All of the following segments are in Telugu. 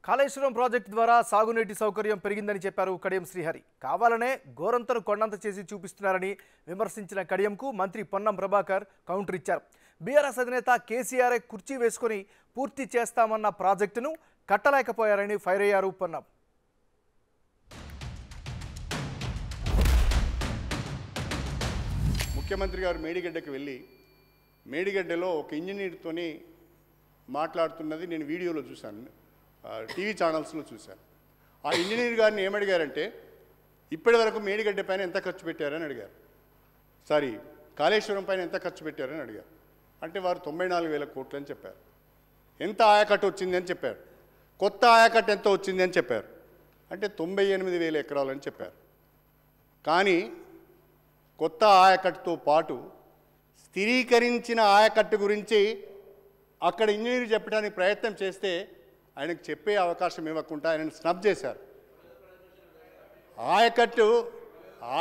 కాళేశ్వరం ప్రాజెక్టు ద్వారా సాగునీటి సౌకర్యం పెరిగిందని చెప్పారు కడియం శ్రీహరి. కావాలనే గోరంతను కొండంత చేసి చూపిస్తున్నారని విమర్శించిన కడియంకు మంత్రి పొన్నం ప్రభాకర్ కౌంటర్ ఇచ్చారు. బీఆర్ఎస్ అధినేత కేసీఆర్ కుర్చీ వేసుకొని పూర్తి చేస్తామన్న ప్రాజెక్టును కట్టలేకపోయారని ఫైర్ అయ్యారు పొన్నం. ముఖ్యమంత్రి గారు మేడిగడ్డకు వెళ్ళి మేడిగడ్డలో ఒక ఇంజనీర్తోని మాట్లాడుతున్నది నేను వీడియోలో చూశాను, టీవీ ఛానల్స్లో చూశాను. ఆ ఇంజనీర్ గారిని ఏమడిగారంటే ఇప్పటి వరకు మేడిగడ్డ పైన ఎంత ఖర్చు పెట్టారని అడిగారు. సారీ, కాళేశ్వరం పైన ఎంత ఖర్చు పెట్టారని అడిగారు. అంటే వారు 94,000 కోట్లు అని చెప్పారు. ఎంత ఆయకట్టు వచ్చింది అని చెప్పారు. కొత్త ఆయకట్టు ఎంత వచ్చింది అని చెప్పారు. అంటే 98,000 ఎకరాలు అని చెప్పారు. కానీ కొత్త ఆయకట్టుతో పాటు స్థిరీకరించిన ఆయకట్టు గురించి అక్కడ ఇంజనీర్ చెప్పడానికి ప్రయత్నం చేస్తే ఆయనకు చెప్పే అవకాశం ఇవ్వకుండా ఆయనను స్నబ్ చేశారు.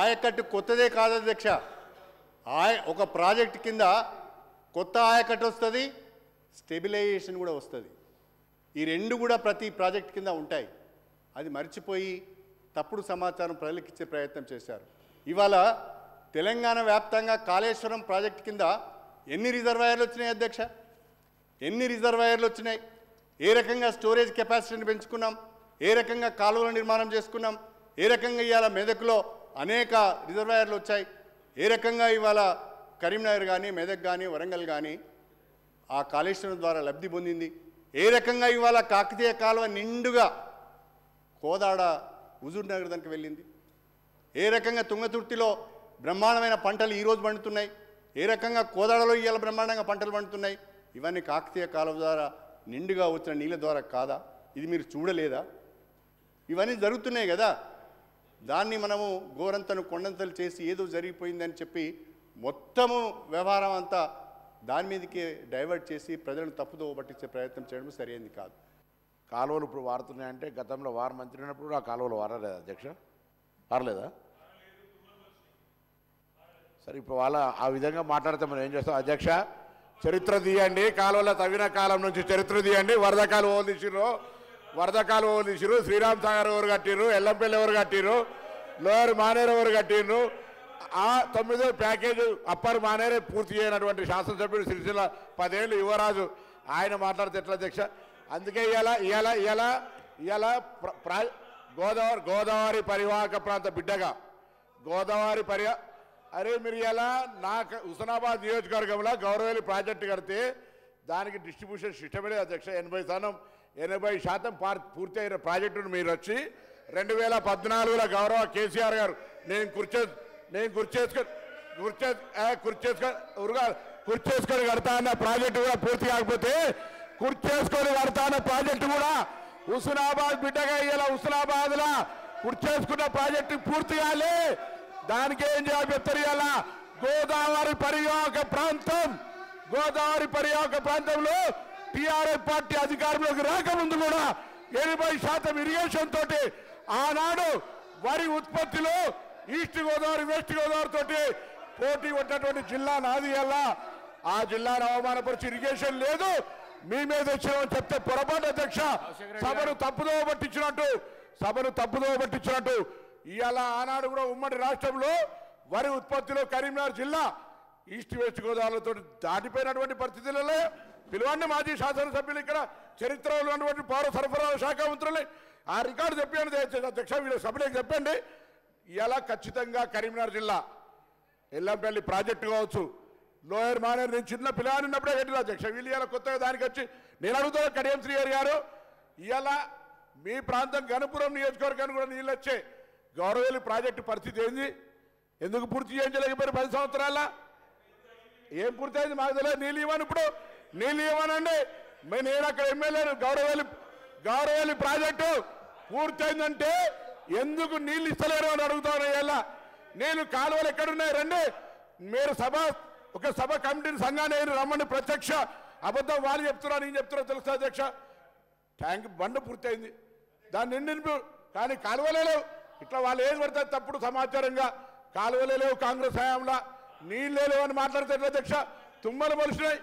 ఆయకట్టు కొత్తదే కాదు అధ్యక్ష. ఒక ప్రాజెక్ట్ కింద కొత్త ఆయకట్టు వస్తుంది, స్టెబిలైజేషన్ కూడా వస్తుంది. ఈ రెండు కూడా ప్రతి ప్రాజెక్ట్ కింద ఉంటాయి. అది మర్చిపోయి తప్పుడు సమాచారం ప్రజలకు ఇచ్చే ప్రయత్నం చేశారు. ఇవాళ తెలంగాణ వ్యాప్తంగా కాళేశ్వరం ప్రాజెక్ట్ కింద ఎన్ని రిజర్వాయర్లు వచ్చినాయి అధ్యక్ష? ఎన్ని రిజర్వాయర్లు వచ్చినాయి? ఏ రకంగా స్టోరేజ్ కెపాసిటీని పెంచుకున్నాం? ఏ రకంగా కాలువల నిర్మాణం చేసుకున్నాం? ఏ రకంగా ఇవాళ మెదక్లో అనేక రిజర్వాయర్లు వచ్చాయి? ఏ రకంగా ఇవాళ కరీంనగర్ కానీ మెదక్ కానీ వరంగల్ కానీ ఆ కాళేశ్వరం ద్వారా లబ్ధి పొందింది? ఏ రకంగా ఇవాళ కాకతీయ కాలువ నిండుగా కోదాడ హుజూర్నగర్ దానికి వెళ్ళింది? ఏ రకంగా తుంగతుర్తిలో బ్రహ్మాండమైన పంటలు ఈరోజు పండుతున్నాయి? ఏ రకంగా కోదాడలో ఇవాళ బ్రహ్మాండంగా పంటలు పండుతున్నాయి? ఇవన్నీ కాకతీయ కాలువ ద్వారా నిండుగా వచ్చిన నీళ్ళ ద్వారా కాదా? ఇది మీరు చూడలేదా? ఇవన్నీ జరుగుతున్నాయి కదా. దాన్ని మనము గోరంతను కొండంతలు చేసి ఏదో జరిగిపోయిందని చెప్పి మొత్తము వ్యవహారం అంతా దాని మీదకి డైవర్ట్ చేసి ప్రజలను తప్పుదో పట్టించే ప్రయత్నం చేయడం సరైనది కాదు. కాలువలు ఇప్పుడు వారుతున్నాయంటే గతంలో వారు మంత్రి ఉన్నప్పుడు ఆ కాలువలు వారలేదా అధ్యక్ష? వారలేదా? సరే, ఇప్పుడు వాళ్ళ ఆ విధంగా మాట్లాడితే మనం ఏం చేస్తాం అధ్యక్ష? చరిత్ర తీయండి, కాలువల తవ్విన కాలం నుంచి చరిత్ర తీయండి. వరద కాలువ తీసిరు, శ్రీరామ్ సాగర్ ఎవరు కట్టిరు, ఎల్లంపల్లి ఎవరు కట్టిరు, లోయర్ మానేరు ఎవరు కట్టిరు, ఆ 9వ ప్యాకేజ్ అప్పర్ మానేరే పూర్తి చేయనటువంటి శాసనసభ్యుడు సిరిసిల్ల 10 ఏళ్ళు యువరాజు ఆయన మాట్లాడితే ఎట్లా అధ్యక్ష? అందుకే ఇవాళ గోదావరి పరివాహక ప్రాంత బిడ్డగా అరే మీరు ఇలా నాకు హుస్నాబాద్ నియోజకవర్గంలో గౌరవేలి ప్రాజెక్టు కడితే దానికి డిస్ట్రిబ్యూషన్ సిస్టమే లేదు అధ్యక్ష. 80% పూర్తి అయిన ప్రాజెక్టును మీరు వచ్చి 2014లో గౌరవ కేసీఆర్ గారు నేను కుర్చేసుకొని కడతా అన్న ప్రాజెక్టు కూడా పూర్తి కాకపోతే కుర్చేసుకొని కడతా అన్న ప్రాజెక్టు కూడా హుస్నాబాద్ బిడ్డగా ఇలా హుస్నాబాద్లో కుర్చేసుకున్న ప్రాజెక్టు పూర్తి కాలే. దానికి ఏం జవాబు చెప్తారు? ఇలా గోదావరి పరివాహక ప్రాంతంలో టీఆర్ఎస్ పార్టీ అధికారంలోకి రాకముందు కూడా 80% ఇరిగేషన్ తోటి ఆనాడు వరి ఉత్పత్తిలో ఈస్ట్ గోదావరి వెస్ట్ గోదావరి తోటి పోటీ ఉన్నటువంటి జిల్లా నాది. అలా ఆ జిల్లాను అవమానపరిచి ఇరిగేషన్ లేదు మీ మీద వచ్చినామని చెప్తే పొరపాటు అధ్యక్ష. సభను తప్పుదోవ పట్టించినట్టు ఇవాళ ఆనాడు కూడా ఉమ్మడి రాష్ట్రంలో వరి ఉత్పత్తిలో కరీంనగర్ జిల్లా ఈస్ట్ వెస్ట్ గోదావరితో దాటిపోయినటువంటి పరిస్థితులలో పిలువండి మాజీ శాసనసభ్యులు, ఇక్కడ చరిత్రలో ఉన్నటువంటి పౌర సరఫరాల శాఖ మంత్రులు ఆ రికార్డు చెప్పండి అధ్యక్ష, వీళ్ళ సభ్యులకు చెప్పండి. ఇలా ఖచ్చితంగా కరీంనగర్ జిల్లా ఎల్లంపల్లి ప్రాజెక్టు కావచ్చు, లోయర్ మానేరు నేను చిన్న పిల్లవాడిని ఉన్నప్పుడే కట్టిన అధ్యక్ష. వీళ్ళు ఇలా కొత్తగా దానికి వచ్చి నేను అడుగుతా కడియం శ్రీహరి గారు, ఇలా మీ ప్రాంతం గణపురం నియోజకవర్గానికి కూడా నీళ్ళు వచ్చే గౌరవేలి ప్రాజెక్టు పరిస్థితి ఏంది? ఎందుకు పూర్తి చేయించలేకపోయారు 10 సంవత్సరాల? ఏం పూర్తయింది మాకు తెలియదు. నీళ్ళు ఇవ్వను, ఇప్పుడు నీళ్ళు ఇవ్వనండి. నేను అక్కడ ఎమ్మెల్యేను. గౌరవేలి ప్రాజెక్టు పూర్తయిందంటే ఎందుకు నీళ్ళు ఇస్తలేరు అని అడుగుతాను. ఇలా నీళ్ళు కాలువలు ఎక్కడున్నాయి రండి, మీరు ఒక సభ కమిటీని సంఘాన్ని రమ్మని ప్రత్యక్ష అబద్ధం వాళ్ళు చెప్తున్నారు, నేను చెప్తున్నా తెలుస్తా అధ్యక్ష. ట్యాంక్ బండ పూర్తయింది, దాన్ని నిండి కానీ కాలువలే లేవు. ఇట్లా వాళ్ళు ఏం పడతారు తప్పుడు సమాచారంగా కాలువలే లేవు, కాంగ్రెస్ హయాంలో నీళ్ళే లేవు అని మాట్లాడుతారు అధ్యక్ష. తుమ్మలు మొలిసినాయి.